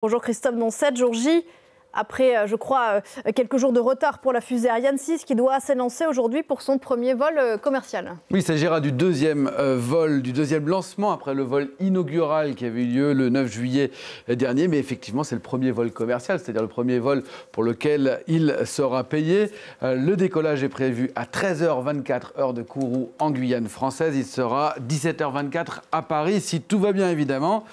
Bonjour Christophe, dans 7 jours J, après, je crois, quelques jours de retard pour la fusée Ariane 6 qui doit s'élancer aujourd'hui pour son premier vol commercial. Oui, il s'agira du deuxième vol, du deuxième lancement après le vol inaugural qui avait eu lieu le 9 juillet dernier. Mais effectivement, c'est le premier vol commercial, c'est-à-dire le premier vol pour lequel il sera payé. Le décollage est prévu à 13h24, heure de Kourou en Guyane française. Il sera 17h24 à Paris, si tout va bien évidemment.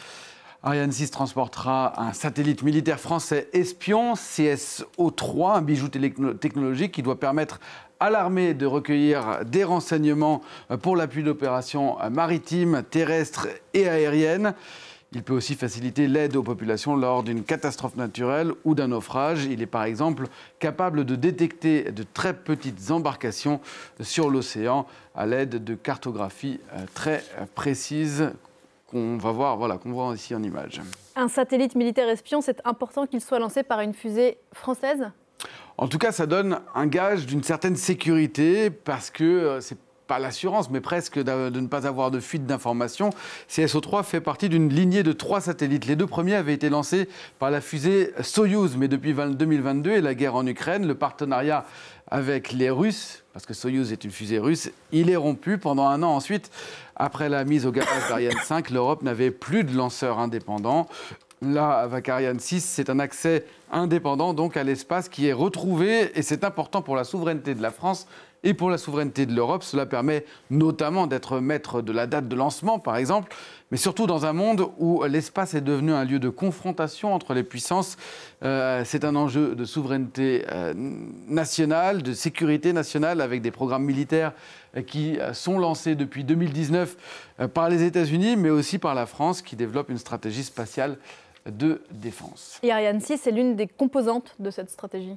Ariane 6 transportera un satellite militaire français espion, CSO-3, un bijou technologique qui doit permettre à l'armée de recueillir des renseignements pour l'appui d'opérations maritimes, terrestres et aériennes. Il peut aussi faciliter l'aide aux populations lors d'une catastrophe naturelle ou d'un naufrage. Il est par exemple capable de détecter de très petites embarcations sur l'océan à l'aide de cartographies très précises qu'on va voir, qu'on voit ici en image. Un satellite militaire espion, c'est important qu'il soit lancé par une fusée française ? En tout cas, ça donne un gage d'une certaine sécurité parce que c'est pas l'assurance, mais presque de ne pas avoir de fuite d'informations. CSO-3 fait partie d'une lignée de 3 satellites. Les 2 premiers avaient été lancés par la fusée Soyouz, mais depuis 2022 et la guerre en Ukraine, le partenariat avec les Russes, parce que Soyouz est une fusée russe, il est rompu pendant 1 an. Ensuite, après la mise au garage d'Ariane 5, l'Europe n'avait plus de lanceurs indépendants. Là, avec Ariane 6, c'est un accès indépendant donc à l'espace qui est retrouvé et c'est important pour la souveraineté de la France et pour la souveraineté de l'Europe. Cela permet notamment d'être maître de la date de lancement, par exemple, mais surtout dans un monde où l'espace est devenu un lieu de confrontation entre les puissances. C'est un enjeu de souveraineté nationale, de sécurité nationale, avec des programmes militaires qui sont lancés depuis 2019 par les États-Unis, mais aussi par la France, qui développe une stratégie spatiale de défense. Et Ariane 6 est l'une des composantes de cette stratégie.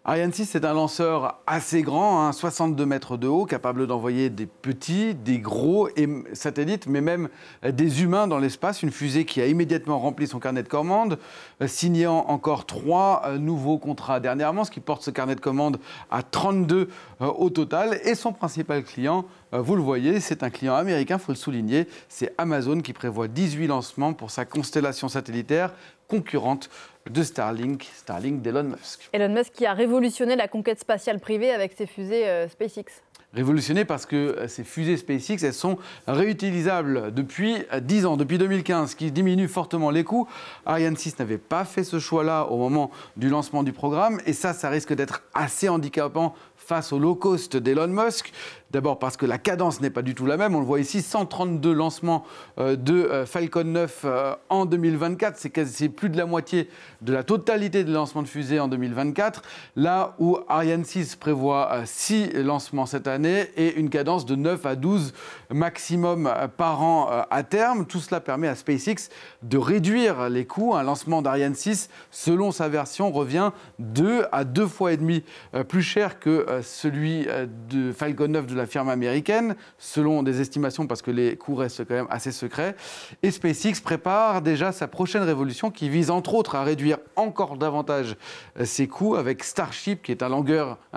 Ariane 6, c'est un lanceur assez grand, 62 mètres de haut, capable d'envoyer des petits, des gros satellites, mais même des humains dans l'espace. Une fusée qui a immédiatement rempli son carnet de commandes, signant encore 3 nouveaux contrats dernièrement, ce qui porte ce carnet de commandes à 32 au total. Et son principal client, vous le voyez, c'est un client américain, il faut le souligner, c'est Amazon qui prévoit 18 lancements pour sa constellation satellitaire concurrente de Starlink d'Elon Musk. Elon Musk qui a révolutionné la conquête spatiale privée avec ses fusées SpaceX. Révolutionné parce que ces fusées SpaceX, elles sont réutilisables depuis 10 ans, depuis 2015, ce qui diminue fortement les coûts. Ariane 6 n'avait pas fait ce choix-là au moment du lancement du programme et ça risque d'être assez handicapant face au low cost d'Elon Musk. D'abord parce que la cadence n'est pas du tout la même. On le voit ici, 132 lancements de Falcon 9 en 2024. C'est plus de la moitié de la totalité des lancements de fusées en 2024. Là où Ariane 6 prévoit 6 lancements cette année et une cadence de 9 à 12 maximum par an à terme. Tout cela permet à SpaceX de réduire les coûts. Un lancement d'Ariane 6, selon sa version, revient 2 à 2,5 fois plus cher que celui de Falcon 9 de la firme américaine, selon des estimations, parce que les coûts restent quand même assez secrets. Et SpaceX prépare déjà sa prochaine révolution qui vise entre autres à réduire encore davantage ses coûts avec Starship, qui est un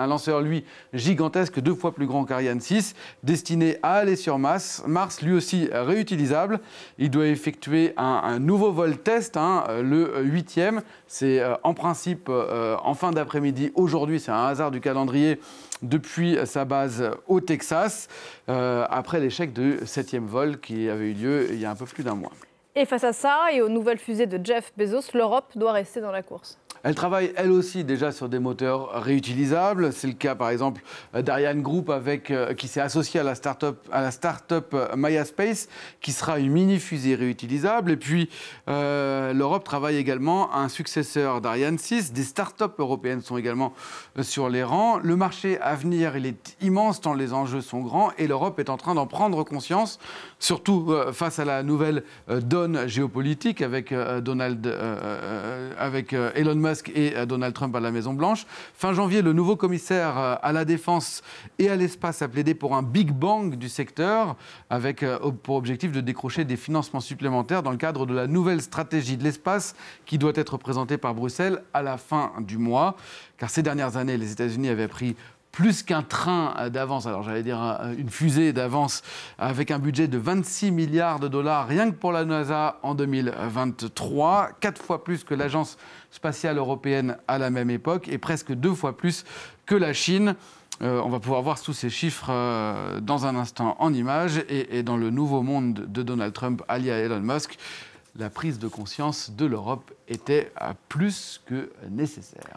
lanceur, lui, gigantesque, 2 fois plus grand qu'Ariane 6, destiné à aller sur Mars, lui aussi réutilisable. Il doit effectuer un nouveau vol test, le 8e. C'est en principe en fin d'après-midi aujourd'hui, c'est un hasard du calendrier, depuis sa base au Texas, après l'échec du 7e vol qui avait eu lieu il y a un peu plus d'1 mois. Et face à ça, et aux nouvelles fusées de Jeff Bezos, l'Europe doit rester dans la course. Elle travaille, elle aussi, déjà sur des moteurs réutilisables. C'est le cas, par exemple, d'Ariane Group, qui s'est associée à la start-up Maya Space, qui sera une mini-fusée réutilisable. Et puis, l'Europe travaille également à un successeur d'Ariane 6. Des start-up européennes sont également sur les rangs. Le marché à venir, il est immense, tant les enjeux sont grands. Et l'Europe est en train d'en prendre conscience, surtout face à la nouvelle donne géopolitique avec Elon Musk et Donald Trump à la Maison-Blanche. Fin janvier, le nouveau commissaire à la Défense et à l'Espace a plaidé pour un Big Bang du secteur, avec pour objectif de décrocher des financements supplémentaires dans le cadre de la nouvelle stratégie de l'espace qui doit être présentée par Bruxelles à la fin du mois. Car ces dernières années, les États-Unis avaient pris plus qu'un train d'avance, alors j'allais dire une fusée d'avance, avec un budget de 26 milliards de dollars rien que pour la NASA en 2023, 4 fois plus que l'Agence spatiale européenne à la même époque et presque 2 fois plus que la Chine. On va pouvoir voir tous ces chiffres dans un instant en images. Et dans le nouveau monde de Donald Trump, allié à Elon Musk, la prise de conscience de l'Europe était plus que nécessaire.